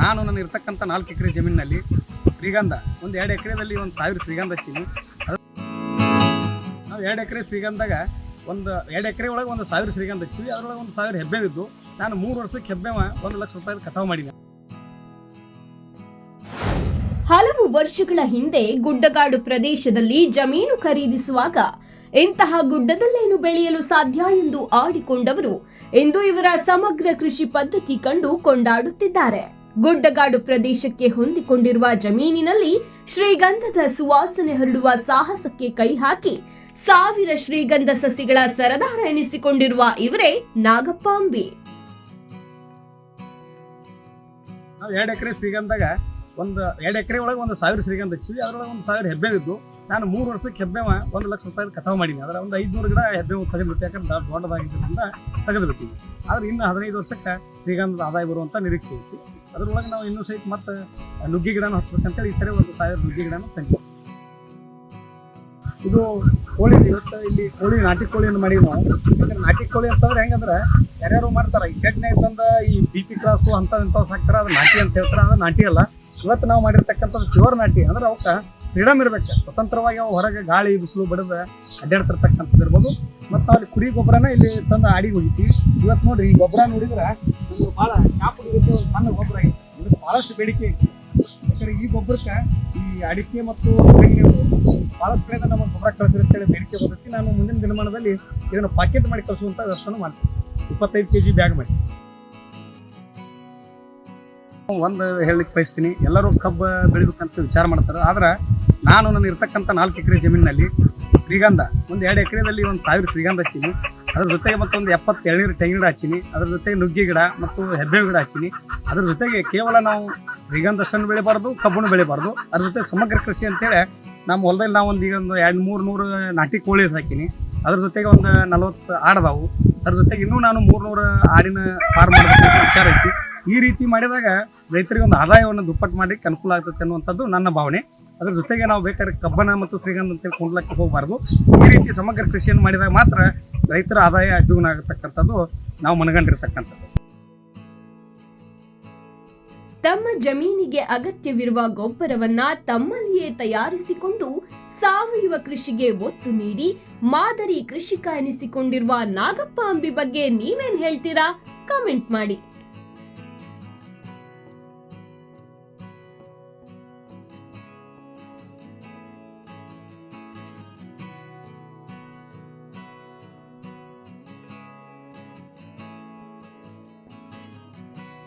ನಾನು ನನ್ನ ಇರ್ತಕ್ಕಂಥ 4 ಎಕರೆ ಜಮೀನಿನಲ್ಲಿ ಶ್ರೀಗಂಧ ಒಂದು 2 ಎಕರೆದಲ್ಲಿ 1,000 ಶ್ರೀಗಂಧ ಹಚ್ಚೀನಿ. ನಾವು 2 ಎಕರೆ ಶ್ರೀಗಂಧದಾಗ ಒಂದು 2 ಎಕರೆ ಒಳಗೆ 1,000 ಶ್ರೀಗಂಧ ಹಚ್ಚೀವಿ. ಅದರೊಳಗೆ 1,000 ಹೆಬ್ಬೇವಿದ್ದು ನಾನು 3 ವರ್ಷಕ್ಕೆ ಹೆಬ್ಬೇವ 1 ಲಕ್ಷ ರೂಪಾಯಿ ಕಟಾವು ಮಾಡೀನಿ. ಹಲವು ವರ್ಷಗಳ ಹಿಂದೆ ಗುಡ್ಡಗಾಡು ಪ್ರದೇಶದಲ್ಲಿ ಜಮೀನು ಖರೀದಿಸುವಾಗ ಇಂತಹ ಗುಡ್ಡದಲ್ಲೇನು ಬೆಳೆಯಲು ಸಾಧ್ಯ ಎಂದು ಆಡಿಕೊಂಡವರು ಇಂದು ಇವರ ಸಮಗ್ರ ಕೃಷಿ ಪದ್ಧತಿ ಕಂಡು ಕೊಂಡಾಡುತ್ತಿದ್ದಾರೆ. ಗುಡ್ಡಗಾಡು ಪ್ರದೇಶಕ್ಕೆ ಹೊಂದಿಕೊಂಡಿರುವ ಜಮೀನಿನಲ್ಲಿ ಶ್ರೀಗಂಧದ ಸುವಾಸನೆ ಹರಡುವ ಸಾಹಸಕ್ಕೆ ಕೈ ಹಾಕಿ 1000 ಶ್ರೀಗಂಧ ಸಸಿಗಳ ಸರದಾರ ಎನಿಸಿಕೊಂಡಿರುವ ಇವರೇ ನಾಗಪ್ಪ ಅಂಬಿ. ನಾವು 2 ಎಕರೆ ಶ್ರೀಗಂಧದಾಗ ಒಂದು 2 ಎಕರೆ ಒಳಗೆ 1,000 ಶ್ರೀಗಂಧ ಹಚ್ಚೀವಿ. ಅದರೊಳಗೆ 1,000 ಹೆಬ್ಬೇವಿದ್ದು ನಾನು 3 ವರ್ಷಕ್ಕೆ ಹೆಬ್ಬೇವ 1 ಲಕ್ಷ ರೂಪಾಯಿ ಕಟಾವು ಮಾಡೀನಿ. ಅದರ ಒಂದು 500 ಗಿಡ ಹೆಬ್ಬೇವು ತೆಗೆದ್ಬಿಟ್ಟು, ಯಾಕಂದ್ರೆ ದೊಡ್ಡದಾಗಿದ್ದರಿಂದ ತೆಗೆದ್ಬಿಡ್ತೀವಿ. ಆದ್ರೆ ಇನ್ನು 15 ವರ್ಷಕ್ಕೆ ಶ್ರೀಗಂಧದ ಆದಾಯ ಬರುವಂಥ ನಿರೀಕ್ಷೆ ಐತಿ. ಅದ್ರೊಳಗೆ ನಾವು ಇನ್ನೂ ಸಹಿತ ಮತ್ತೆ ನುಗ್ಗಿ ಗಿಡನ ಹಚ್ಬೇಕಂತೇಳಿ ಈ ಸರಿ 1,000 ನುಗ್ಗಿ ಗಿಡನ ತಂದ್ವಿ. ಇದು ಕೋಳಿ, ಇವತ್ತು ಇಲ್ಲಿ ಕೋಳಿ ನಾಟಿ ಕೋಳಿಯನ್ನು ಮಾಡೀವಿ ನಾವು. ಯಾಕಂದ್ರೆ ನಾಟಿ ಕೋಳಿ ಅಂತಂದ್ರೆ ಹೆಂಗಂದ್ರೆ ಯಾರ್ಯಾರು ಮಾಡ್ತಾರೆ ಈ ಶೆಡ್ನಾಗ ತಂದ ಈ BP ಕ್ರಾಸು ಇಂಥವು ಸಾಕ್ತಾರೆ, ಅದು ನಾಟಿ ಅಂತ ಹೇಳ್ತಾರೆ. ಅದು ನಾಟಿ ಅಲ್ಲ. ಇವತ್ತು ನಾವು ಮಾಡಿರ್ತಕ್ಕಂಥದ್ದು ಪ್ಯೂರ್ ನಾಟಿ. ಅಂದ್ರೆ ಅವಕ್ಕೆ ಫ್ರೀಡಮ್ ಇರ್ಬೇಕು, ಸ್ವತಂತ್ರವಾಗಿ ಅವು ಹೊರಗೆ ಗಾಳಿ ಬಿಸಿಲು ಬಡಿದು ಅಡ್ಡಾಡ್ತಿರ್ತಕ್ಕಂಥದ್ದು ಇರ್ಬೋದು. ಮತ್ತು ಅಲ್ಲಿ ಕುರಿ ಗೊಬ್ಬರನ ಇಲ್ಲಿ ತಂದು ಆಡಿಗೆ ಹೋಗಿತೀವಿ. ಇವತ್ತು ನೋಡ್ರಿ ಈ ಗೊಬ್ಬರ ನೋಡಿದ್ರೆ ನಮ್ಗೆ ಭಾಳ ಚಾಪ್ ಹಿಡಿದು ಸಣ್ಣ ಗೊಬ್ಬರ ಐತಿ. ಇದಕ್ಕೆ ಭಾಳಷ್ಟು ಬೇಡಿಕೆ ಐತಿ. ಯಾಕಂದ್ರೆ ಈ ಗೊಬ್ಬರಕ್ಕೆ ಈ ಅಡಿಕೆ ಮತ್ತು ಭಾಳಷ್ಟು ಕಡೆಯಿಂದ ನಮ್ಮ ಗೊಬ್ಬರ ಕಳಿಸಿರ್ತೇಳಿ ಬೇಡಿಕೆ ಬರ್ತೈತಿ. ನಾನು ಮುಂದಿನ ದಿನಮಾನದಲ್ಲಿ ಇದನ್ನು ಪಾಕೆಟ್ ಮಾಡಿ ಕಳಿಸುವಂಥ ವ್ಯವಸ್ಥೆ ಮಾಡ್ತೀನಿ. 25 kg ಬ್ಯಾಗ್ ಮಾಡಿ ಒಂದು ಹೇಳಲಿಕ್ಕೆ ಬಯಸ್ತೀನಿ. ಎಲ್ಲರೂ ಕಬ್ಬು ಬೆಳಿಬೇಕಂತ ವಿಚಾರ ಮಾಡ್ತಾರೆ. ಆದ್ರೆ ನಾನು ನನ್ನ ಇರ್ತಕ್ಕಂಥ 4 ಎಕರೆ ಜಮೀನಿನಲ್ಲಿ ಶ್ರೀಗಂಧ ಒಂದು 2 ಎಕರೆದಲ್ಲಿ 1,000 ಶ್ರೀಗಂಧ ಹಚ್ಚೀನಿ. ಅದ್ರ ಜೊತೆಗೆ ಮತ್ತೊಂದು 70 ಎಳನೀರು ತೆಂಗಿನ ಗಿಡ ಹಚ್ಚೀನಿ. ಅದ್ರ ಜೊತೆಗೆ ನುಗ್ಗಿ ಗಿಡ ಮತ್ತು ಹೆಬ್ಬೇವು ಗಿಡ ಹಚ್ಚೀನಿ. ಅದ್ರ ಜೊತೆಗೆ ಕೇವಲ ನಾವು ಶ್ರೀಗಂಧ ಅಷ್ಟನ್ನು ಬೆಳಿಬಾರ್ದು, ಕಬ್ಬನ್ನು ಬೆಳಿಬಾರ್ದು. ಅದ್ರ ಜೊತೆ ಸಮಗ್ರ ಕೃಷಿ ಅಂತೇಳಿ ನಮ್ಮ ಹೊಲದಲ್ಲಿ ನಾವು ಈಗ ಒಂದು 200-300 ನಾಟಿ ಕೋಳಿ ಹಾಕೀನಿ. ಅದ್ರ ಜೊತೆಗೆ ಒಂದು 40 ಆಡದಾವು. ಅದ್ರ ಜೊತೆಗೆ ಇನ್ನೂ ನಾನು 300 ಆಡಿನ ಫಾರ್ಮ್ ಮಾಡಬೇಕಂತ ವಿಚಾರ ಐತಿ. ಈ ರೀತಿ ಮಾಡಿದಾಗ ರೈತರಿಗೆ ಒಂದು ಆದಾಯವನ್ನು ದುಪ್ಪಟ್ಟು ಮಾಡಲಿಕ್ಕೆ ಅನುಕೂಲ ಆಗ್ತದೆ ಅನ್ನುವಂಥದ್ದು ನನ್ನ ಭಾವನೆ. ಅದ್ರ ಜೊತೆಗೆ ನಾವು ಬೇಕಾದ್ರೆ ಕಬ್ಬನ ಮತ್ತು ಶ್ರೀಗಂಧ ಅಂತೇಳಿ ಕೊಂಡ್ಲಕ್ಕೆ ಹೋಗಬಾರ್ದು. ಈ ರೀತಿ ಸಮಗ್ರ ಕೃಷಿಯನ್ನು ಮಾಡಿದಾಗ ಮಾತ್ರ ರೈತರ ಆದಾಯ ದ್ವಿಗುಣ ಆಗತಕ್ಕಂಥದ್ದು ನಾವು ಮನಗಂಡಿರ್ತಕ್ಕಂಥದ್ದು. ತಮ್ಮ ಜಮೀನಿಗೆ ಅಗತ್ಯವಿರುವ ಗೊಬ್ಬರವನ್ನ ತಮ್ಮಲ್ಲಿಯೇ ತಯಾರಿಸಿಕೊಂಡು ಸಾವಯವ ಕೃಷಿಗೆ ಒತ್ತು ನೀಡಿ ಮಾದರಿ ಕೃಷಿಕ ಎನಿಸಿಕೊಂಡಿರುವ ನಾಗಪ್ಪ ಅಂಬಿ ಬಗ್ಗೆ ನೀವೇನ್ ಹೇಳ್ತೀರಾ? ಕಮೆಂಟ್ ಮಾಡಿ.